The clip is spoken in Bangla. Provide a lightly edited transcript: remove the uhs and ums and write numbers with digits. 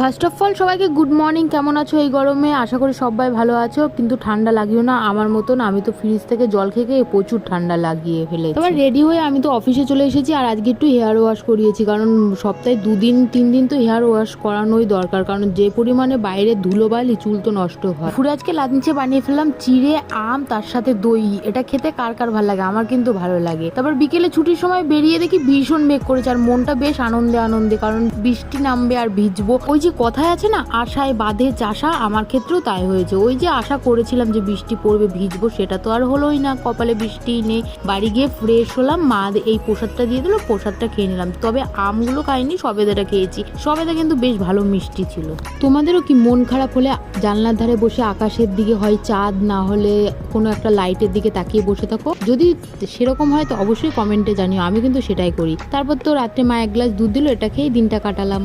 ফার্স্ট অফ অল সবাইকে গুড মর্নিং। কেমন আছো এই গরমে? আশা করি সবাই ভালো আছো, কিন্তু ঠান্ডা লাগিও না আমার মতন। আমি তো ফ্রিজ থেকে জল খেয়ে প্রচুর ঠান্ডা লাগিয়ে ফেলেছি। এবার রেডি হয়ে আমি তো অফিসে চলে এসেছি, আর আজকে একটু হেয়ার ওয়াশ করিয়েছি, কারণ সপ্তাহে 2-3 দিন তো হেয়ার ওয়াশ করানোই দরকার, কারণ যে পরিমাণে বাইরে ধুলোবালি চুল তো নষ্ট হয়। পুরো আজকে লাঞ্চে বানিয়ে ফেললাম চিড়ে আম, তার সাথে দই। এটা খেতে কার কার ভালো লাগে? আমার কিন্তু ভালো লাগে। তারপর বিকেলে ছুটির সময় বেরিয়ে দেখি ভীষণ মেঘ করেছে, আর মনটা বেশ আনন্দে আনন্দে, কারণ বৃষ্টি নামবে আর ভিজবো। ওই যে কথায় আছে না, আশায় বাঁধে চাষা, আমার ক্ষেত্রেও তাই হয়েছে। ওই যে আশা করেছিলাম যে বৃষ্টি পড়বে, ভিজবো, সেটা তো আর হলোই না। কপালে বৃষ্টি নেই। বাড়ি গিয়ে ফ্রেশ হলাম, মা এই প্রসাদটা দিয়ে দিল, প্রসাদটা খেয়ে নিলাম। তবে আমগুলো খাইনি, সবেদাটা খেয়েছি। সবেদা কিন্তু বেশ ভালো মিষ্টি ছিল। তোমাদেরও কি মন খারাপ হলে জানলার ধারে বসে আকাশের দিকে, হয় চাঁদ না হলে কোনো একটা লাইটের দিকে তাকিয়ে বসে থাকো? যদি সেরকম হয় তো অবশ্যই কমেন্টে জানিও। আমি কিন্তু সেটাই করি। তারপর তো রাত্রে মা 1 গ্লাস দুধ দিল, এটা খেয়েই দিনটা কাটালাম।